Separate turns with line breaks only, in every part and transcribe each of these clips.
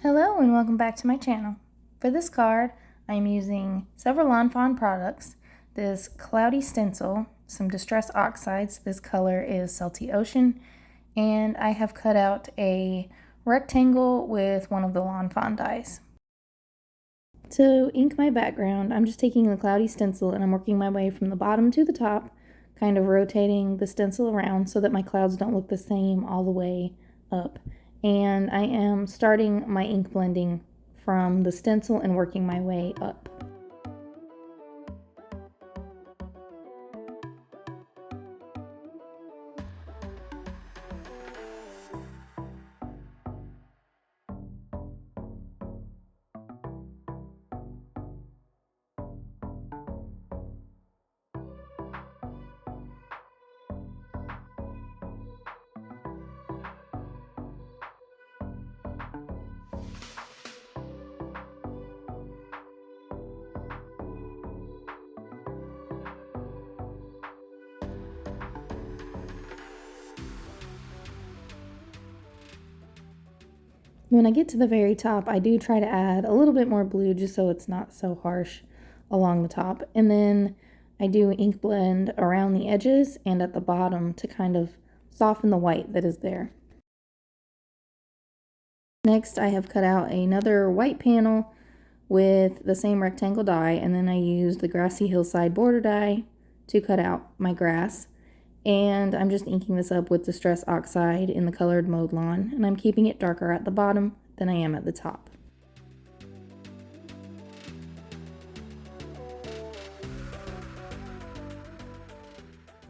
Hello and welcome back to my channel. For this card, I am using several Fawn products, this cloudy stencil, some distress oxides, this color is Salty Ocean, and I have cut out a rectangle with one of the Fawn dies. To ink my background, I'm just taking the cloudy stencil and I'm working my way from the bottom to the top, kind of rotating the stencil around so that my clouds don't look the same all the way up. And I am starting my ink blending from the stencil and working my way up. When I get to the very top, I do try to add a little bit more blue just so it's not so harsh along the top. And then I do ink blend around the edges and at the bottom to kind of soften the white that is there. Next, I have cut out another white panel with the same rectangle die, and then I used the Grassy Hillside border die to cut out my grass. And I'm just inking this up with Distress Oxide in the colored Mowed Lawn, and I'm keeping it darker at the bottom than I am at the top.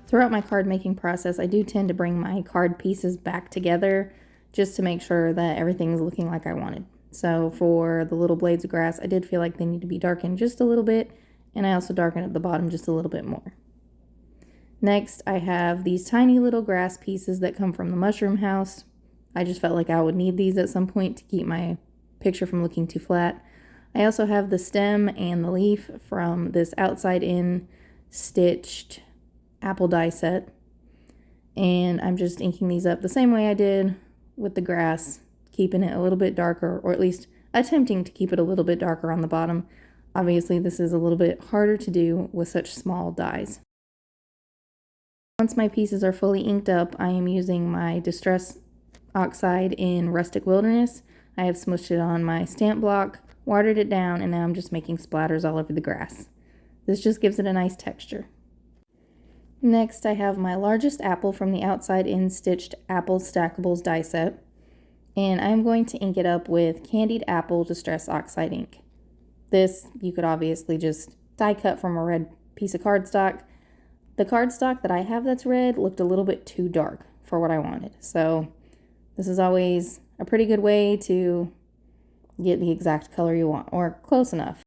Throughout my card making process, I do tend to bring my card pieces back together just to make sure that everything's looking like I wanted. So for the little blades of grass, I did feel like they need to be darkened just a little bit, and I also darkened at the bottom just a little bit more. Next, I have these tiny little grass pieces that come from the mushroom house. I just felt like I would need these at some point to keep my picture from looking too flat. I also have the stem and the leaf from this outside in stitched apple die set. And I'm just inking these up the same way I did with the grass, keeping it a little bit darker, or at least attempting to keep it a little bit darker on the bottom. Obviously, this is a little bit harder to do with such small dies. Once my pieces are fully inked up, I am using my Distress Oxide in Rustic Wilderness. I have smushed it on my stamp block, watered it down, and now I'm just making splatters all over the grass. This just gives it a nice texture. Next, I have my largest apple from the outside in stitched Apple Stackables die set, and I'm going to ink it up with Candied Apple Distress Oxide ink. This you could obviously just die cut from a red piece of cardstock. The cardstock that I have that's red looked a little bit too dark for what I wanted. So this is always a pretty good way to get the exact color you want, or close enough.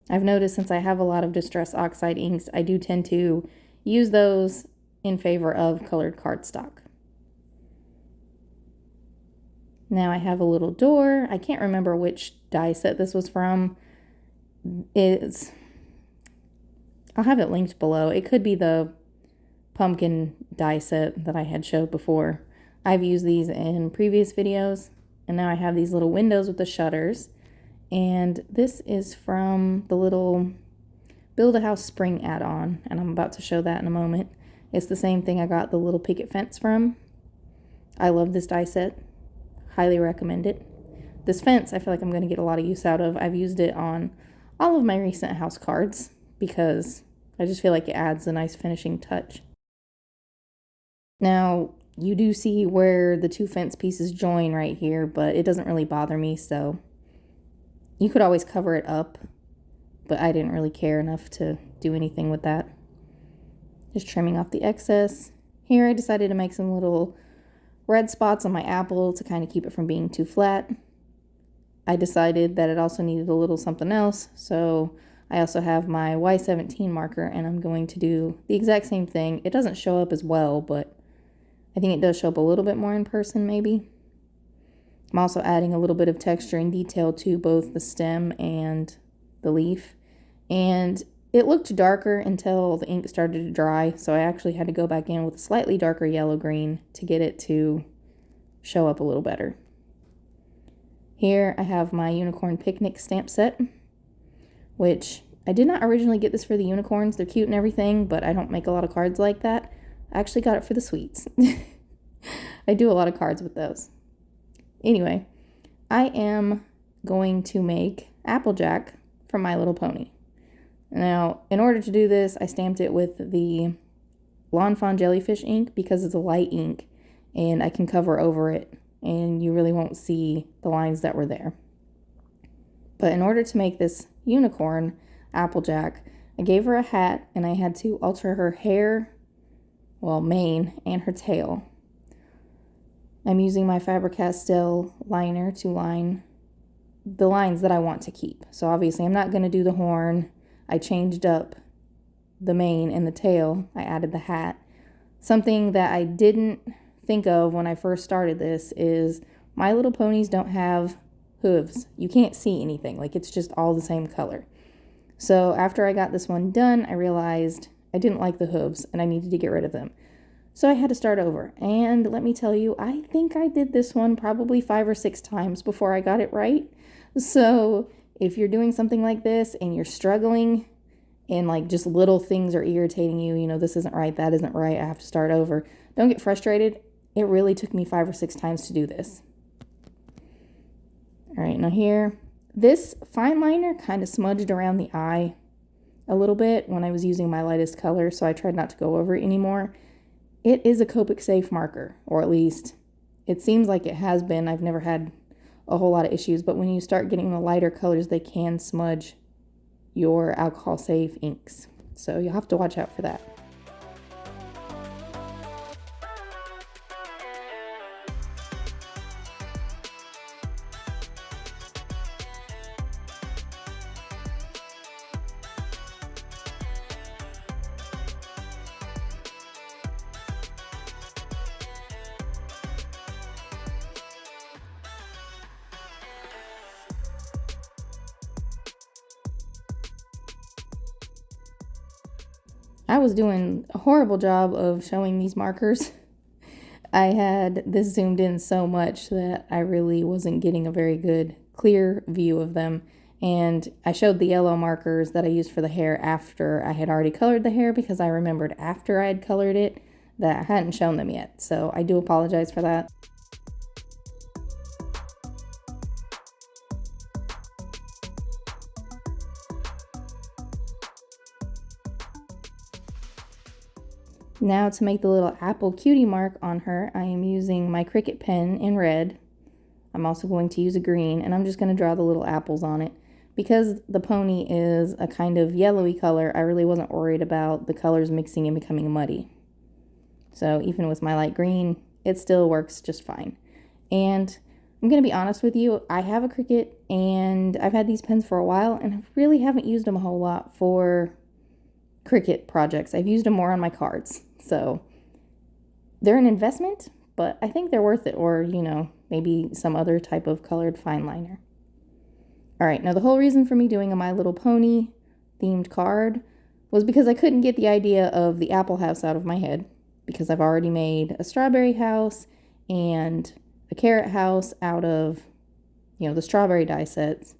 I've noticed since I have a lot of Distress Oxide inks, I do tend to use those in favor of colored cardstock. Now I have a little door. I can't remember which die set this was from. I'll have it linked below. It could be the pumpkin die set that I had showed before. I've used these in previous videos, and now I have these little windows with the shutters. And this is from the little Build-A-House Spring add-on, and I'm about to show that in a moment. It's the same thing I got the little picket fence from. I love this die set. Highly recommend it. This fence, I feel like I'm going to get a lot of use out of. I've used it on all of my recent house cards because I just feel like it adds a nice finishing touch. Now, you do see where the two fence pieces join right here, but it doesn't really bother me, so you could always cover it up, but I didn't really care enough to do anything with that. Just trimming off the excess. Here I decided to make some little red spots on my apple to kind of keep it from being too flat. I decided that it also needed a little something else, so I also have my Y17 marker, and I'm going to do the exact same thing. It doesn't show up as well, but I think it does show up a little bit more in person, maybe. I'm also adding a little bit of texture and detail to both the stem and the leaf. And it looked darker until the ink started to dry, so I actually had to go back in with a slightly darker yellow-green to get it to show up a little better. Here I have my unicorn picnic stamp set, which I did not originally get this for the unicorns. They're cute and everything, but I don't make a lot of cards like that. I actually got it for the sweets. I do a lot of cards with those. Anyway, I am going to make Applejack from My Little Pony. Now, in order to do this, I stamped it with the Lawn Fawn Jellyfish ink because it's a light ink and I can cover over it and you really won't see the lines that were there. But in order to make this unicorn, Applejack, I gave her a hat and I had to alter her hair, well, mane, and her tail. I'm using my Faber-Castell liner to line the lines that I want to keep. So obviously I'm not going to do the horn. I changed up the mane and the tail. I added the hat. Something that I didn't think of when I first started this is My Little Ponies don't have hooves. You can't see anything. Like, it's just all the same color. So after I got this one done, I realized I didn't like the hooves and I needed to get rid of them. So I had to start over. And let me tell you, I think I did this one probably 5 or 6 times before I got it right. So if you're doing something like this and you're struggling and like just little things are irritating you, you know, this isn't right, that isn't right, I have to start over, don't get frustrated. It really took me 5 or 6 times to do this. All right, now here, this fine liner kind of smudged around the eye a little bit when I was using my lightest color, so I tried not to go over it anymore. It is a Copic safe marker, or at least it seems like it has been. I've never had a whole lot of issues, but when you start getting the lighter colors, they can smudge your alcohol safe inks. So you'll have to watch out for that. I was doing a horrible job of showing these markers. I had this zoomed in so much that I really wasn't getting a very good, clear view of them. And I showed the yellow markers that I used for the hair after I had already colored the hair because I remembered after I had colored it that I hadn't shown them yet. So I do apologize for that. Now to make the little apple cutie mark on her, I am using my Cricut pen in red. I'm also going to use a green, and I'm just going to draw the little apples on it. Because the pony is a kind of yellowy color, I really wasn't worried about the colors mixing and becoming muddy. So even with my light green, it still works just fine. And I'm going to be honest with you, I have a Cricut, and I've had these pens for a while, and I really haven't used them a whole lot for Cricut projects. I've used them more on my cards. So they're an investment, but I think they're worth it, or, you know, maybe some other type of colored fine liner. All right, now the whole reason for me doing a My Little Pony themed card was because I couldn't get the idea of the apple house out of my head, because I've already made a strawberry house and a carrot house out of, you know, the strawberry die sets.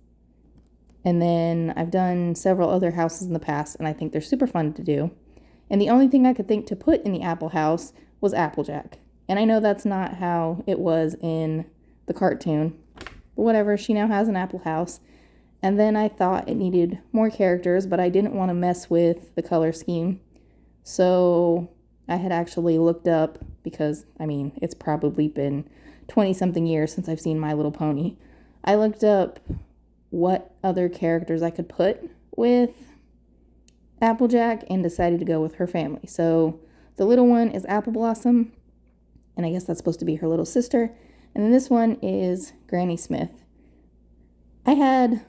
And then I've done several other houses in the past, and I think they're super fun to do. And the only thing I could think to put in the apple house was Applejack. And I know that's not how it was in the cartoon. But whatever, she now has an apple house. And then I thought it needed more characters, but I didn't want to mess with the color scheme. So I had actually looked up, because, I mean, it's probably been 20-something years since I've seen My Little Pony. I looked up what other characters I could put with Applejack and decided to go with her family. So the little one is Apple Blossom, and I guess that's supposed to be her little sister. And then this one is Granny Smith. I had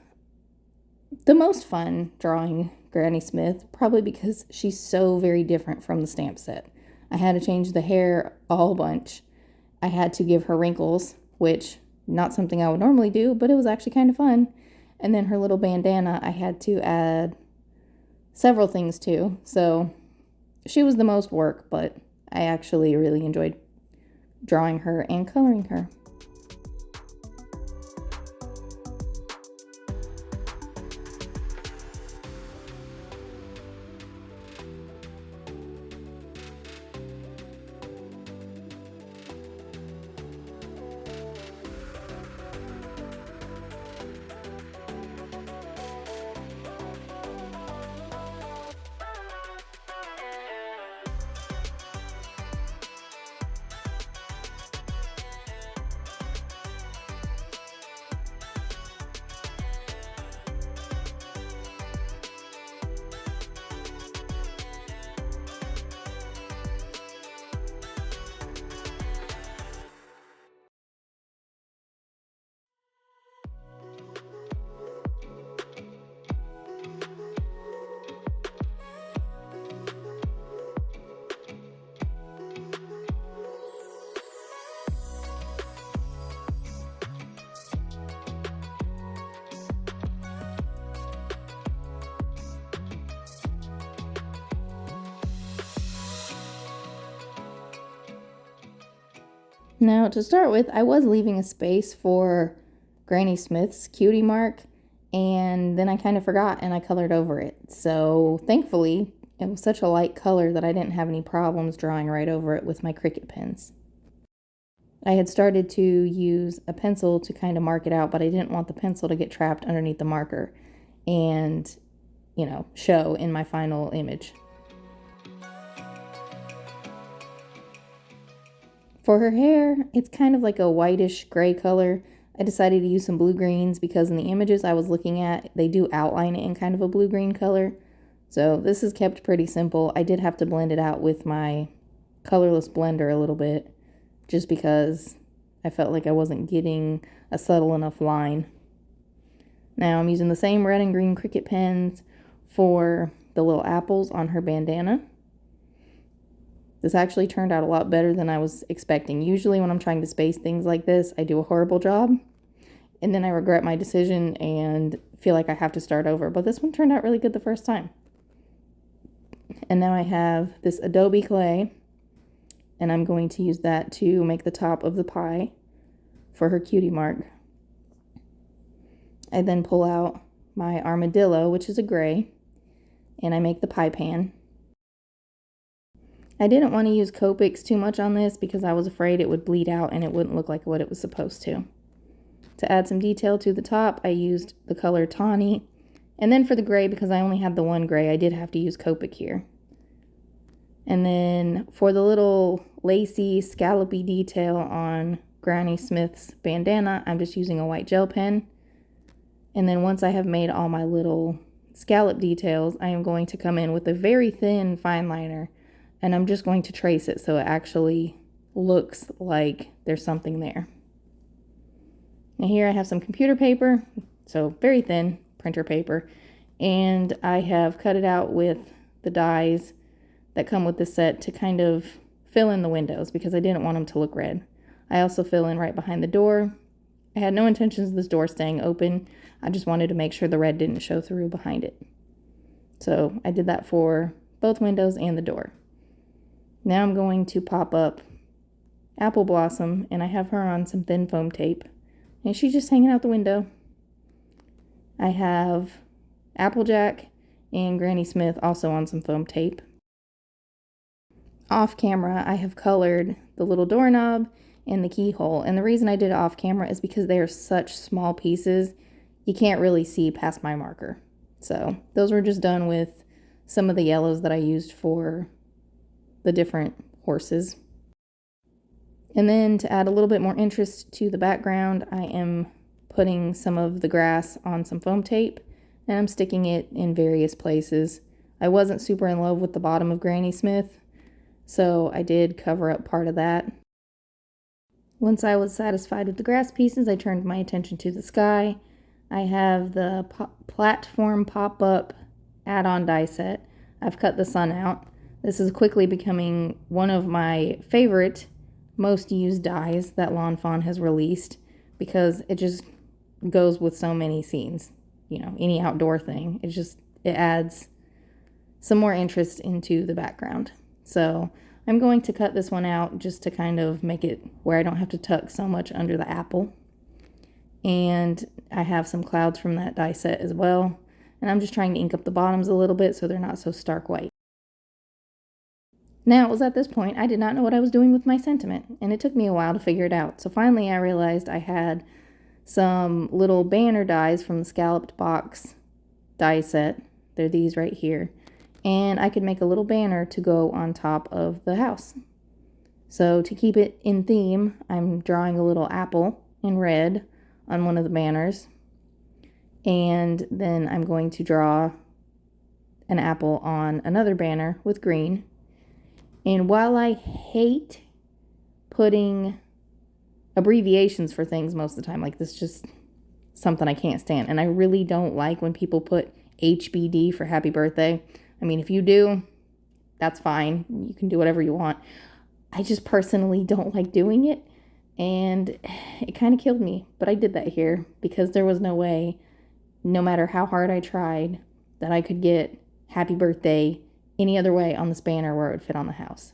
the most fun drawing Granny Smith, probably because she's so very different from the stamp set. I had to change the hair a whole bunch. I had to give her wrinkles, which not something I would normally do, but it was actually kind of fun. And then her little bandana, I had to add several things to. So she was the most work, but I actually really enjoyed drawing her and coloring her. Now, to start with, I was leaving a space for Granny Smith's cutie mark, and then I kind of forgot and I colored over it. So thankfully, it was such a light color that I didn't have any problems drawing right over it with my Cricut pens. I had started to use a pencil to kind of mark it out, but I didn't want the pencil to get trapped underneath the marker and, show in my final image. For her hair, it's kind of like a whitish gray color. I decided to use some blue greens because in the images I was looking at, they do outline it in kind of a blue-green color. So this is kept pretty simple. I did have to blend it out with my colorless blender a little bit just because I felt like I wasn't getting a subtle enough line. Now I'm using the same red and green Cricut pens for the little apples on her bandana. This actually turned out a lot better than I was expecting. Usually when I'm trying to space things like this, I do a horrible job. And then I regret my decision and feel like I have to start over. But this one turned out really good the first time. And now I have this Adobe clay. And I'm going to use that to make the top of the pie for her cutie mark. I then pull out my armadillo, which is a gray. And I make the pie pan. I didn't want to use Copics too much on this because I was afraid it would bleed out and it wouldn't look like what it was supposed to. To add some detail to the top, I used the color Tawny. And then for the gray, because I only had the one gray, I did have to use Copic here. And then for the little lacy, scallopy detail on Granny Smith's bandana, I'm just using a white gel pen. And then once I have made all my little scallop details, I am going to come in with a very thin fine liner. And I'm just going to trace it so it actually looks like there's something there. Now here I have some computer paper, so very thin printer paper, and I have cut it out with the dies that come with the set to kind of fill in the windows because I didn't want them to look red. I also fill in right behind the door. I had no intentions of this door staying open. I just wanted to make sure the red didn't show through behind it. So I did that for both windows and the door. Now I'm going to pop up Apple Blossom, and I have her on some thin foam tape. And she's just hanging out the window. I have Applejack and Granny Smith also on some foam tape. Off camera, I have colored the little doorknob and the keyhole. And the reason I did it off camera is because they are such small pieces, you can't really see past my marker. So those were just done with some of the yellows that I used for the different horses. And then to add a little bit more interest to the background, I am putting some of the grass on some foam tape and I'm sticking it in various places. I wasn't super in love with the bottom of Granny Smith, so I did cover up part of that. Once I was satisfied with the grass pieces, I turned my attention to the sky. I have the platform pop-up add-on die set. I've cut the sun out. This is quickly becoming one of my favorite, most used dies that Fawn has released because it just goes with so many scenes. Any outdoor thing. It adds some more interest into the background. So I'm going to cut this one out just to kind of make it where I don't have to tuck so much under the apple. And I have some clouds from that die set as well. And I'm just trying to ink up the bottoms a little bit so they're not so stark white. Now, it was at this point I did not know what I was doing with my sentiment, and it took me a while to figure it out. So finally I realized I had some little banner dies from the Scalloped Box die set. They're these right here. And I could make a little banner to go on top of the house. So to keep it in theme, I'm drawing a little apple in red on one of the banners. And then I'm going to draw an apple on another banner with green. And while I hate putting abbreviations for things most of the time, like this is just something I can't stand. And I really don't like when people put HBD for happy birthday. I mean, if you do, that's fine. You can do whatever you want. I just personally don't like doing it. And it kind of killed me. But I did that here because there was no way, no matter how hard I tried, that I could get happy birthday any other way on this banner where it would fit on the house.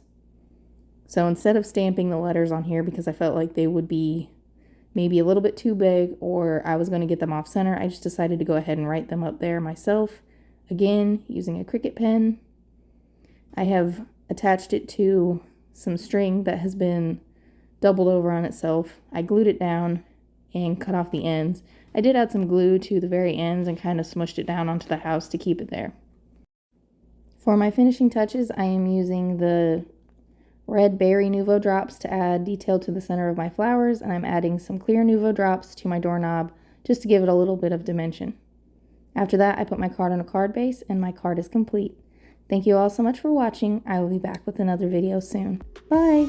So instead of stamping the letters on here because I felt like they would be maybe a little bit too big or I was going to get them off center, I just decided to go ahead and write them up there myself. Again, using a Cricut pen. I have attached it to some string that has been doubled over on itself. I glued it down and cut off the ends. I did add some glue to the very ends and kind of smushed it down onto the house to keep it there. For my finishing touches, I am using the red berry Nuvo drops to add detail to the center of my flowers, and I'm adding some clear Nuvo drops to my doorknob just to give it a little bit of dimension. After that, I put my card on a card base and my card is complete. Thank you all so much for watching. I will be back with another video soon. Bye!